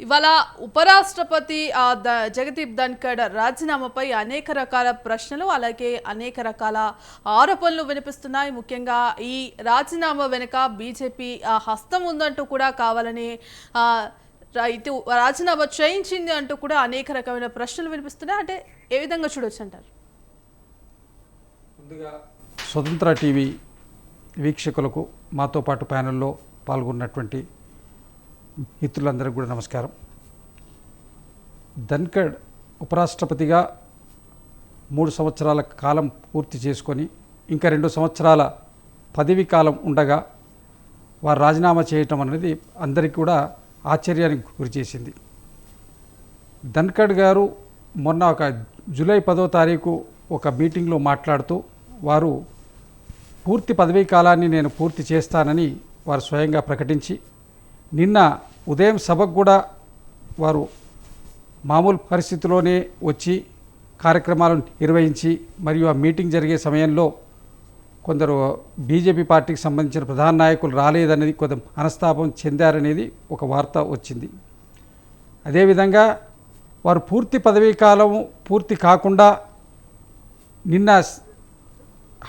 ఇవాళ ఉపరాష్ట్రపతి జగదీప్ ధన్కడ్ రాజీనామాపై అనేక రకాల ప్రశ్నలు అలాగే అనేక రకాల ఆరోపణలు వినిపిస్తున్నాయి. ముఖ్యంగా ఈ రాజీనామా వెనుక బీజేపీ హస్తం ఉందంటూ కూడా కావాలని ఇటు రాజీనామా చేయించింది అంటూ కూడా అనేక రకమైన ప్రశ్నలు వినిపిస్తున్నాయి. అంటే ఏ విధంగా చూడొచ్చు అంటారు? ముందుగా స్వతంత్ర టీవీ వీక్షకులకు మాతో పాటు ప్యానెల్లో పాల్గొన్నటువంటి మిత్రులందరికీ కూడా నమస్కారం. ధన్కడ్ ఉపరాష్ట్రపతిగా 3 సంవత్సరాల కాలం పూర్తి చేసుకొని ఇంకా 2 సంవత్సరాల పదవీ కాలం ఉండగా వారు రాజీనామా చేయటం అనేది అందరికీ కూడా ఆశ్చర్యానికి గురిచేసింది. ధన్కడ్ గారు మొన్న జూలై 10వ తారీఖు ఒక మీటింగ్లో మాట్లాడుతూ వారు పూర్తి పదవీ కాలాన్ని నేను పూర్తి చేస్తానని వారు స్వయంగా ప్రకటించి నిన్న ఉదయం సభకు కూడా వారు మామూలు పరిస్థితిలోనే వచ్చి కార్యక్రమాలను నిర్వహించి మరియు ఆ మీటింగ్ జరిగే సమయంలో కొందరు బీజేపీ పార్టీకి సంబంధించిన ప్రధాన నాయకులు రాలేదనేది కొంత మనస్తాపం చెందారనేది ఒక వార్త వచ్చింది. అదేవిధంగా వారు పూర్తి పదవీ కాలం పూర్తి కాకుండా నిన్న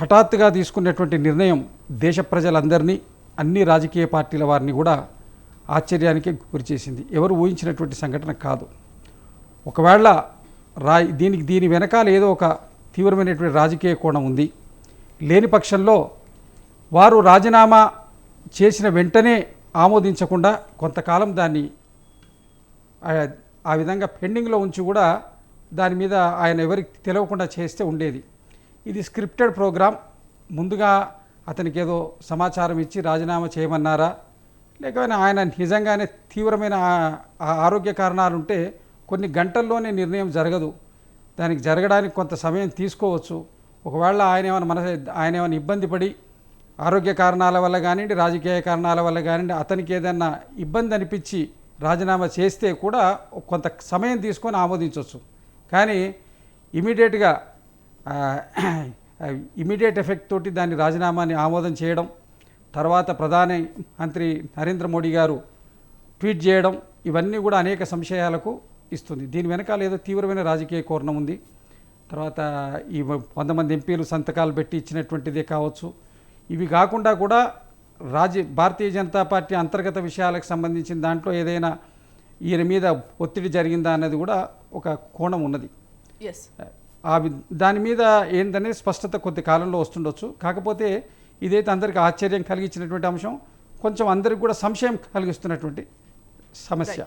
హఠాత్తుగా తీసుకున్నటువంటి నిర్ణయం దేశ ప్రజలందరినీ అన్ని రాజకీయ పార్టీల వారిని కూడా ఆశ్చర్యానికి గురిచేసింది. ఎవరు ఊహించినటువంటి సంఘటన కాదు. ఒకవేళ దీని వెనకాల ఏదో ఒక తీవ్రమైనటువంటి రాజకీయ కోణం ఉంది. లేని పక్షంలో వారు రాజీనామా చేసిన వెంటనే ఆమోదించకుండా కొంతకాలం దాన్ని ఆ విధంగా పెండింగ్లో ఉంచి కూడా దాని మీద ఆయన ఎవరికి తెలియకుండా చేస్తే ఉండేది. ఇది స్క్రిప్టెడ్ ప్రోగ్రామ్. ముందుగా అతనికి ఏదో సమాచారం ఇచ్చి రాజీనామా చేయమన్నారా, లేకపోతే ఆయన నిజంగానే తీవ్రమైన ఆరోగ్య కారణాలు ఉంటే కొన్ని గంటల్లోనే నిర్ణయం జరగదు. దానికి జరగడానికి కొంత సమయం తీసుకోవచ్చు. ఒకవేళ ఆయన ఏమైనా ఇబ్బంది పడి ఆరోగ్య కారణాల వల్ల కానివ్వండి, రాజకీయ కారణాల వల్ల కానివ్వండి, అతనికి ఏదైనా ఇబ్బంది అనిపించి రాజీనామా చేస్తే కూడా కొంత సమయం తీసుకొని ఆమోదించవచ్చు. కానీ ఇమీడియట్ ఎఫెక్ట్ తోటి దాని రాజీనామాని ఆమోదం చేయడం, తర్వాత ప్రధాని మంత్రి నరేంద్ర మోడీ గారు ట్వీట్ చేయడం, ఇవన్నీ కూడా అనేక సంశయాలకు ఇస్తుంది. దీని వెనకాల ఏదో తీవ్రమైన రాజకీయ కోణం ఉంది. తర్వాత ఈ 100 మంది ఎంపీలు సంతకాలు పెట్టి ఇచ్చినటువంటిదే కావచ్చు. ఇవి కాకుండా కూడా భారతీయ జనతా పార్టీ అంతర్గత విషయాలకు సంబంధించిన దాంట్లో ఏదైనా ఈయన మీద ఒత్తిడి జరిగిందా అన్నది కూడా ఒక కోణం ఉన్నది. దాని మీద ఏంటనేది స్పష్టత కొద్ది కాలంలో వస్తుండొచ్చు. కాకపోతే ఇదైతే అందరికీ ఆశ్చర్యం కలిగించినటువంటి అంశం, కొంచెం అందరికి కూడా సంశయం కలిగిస్తున్నటువంటి సమస్య.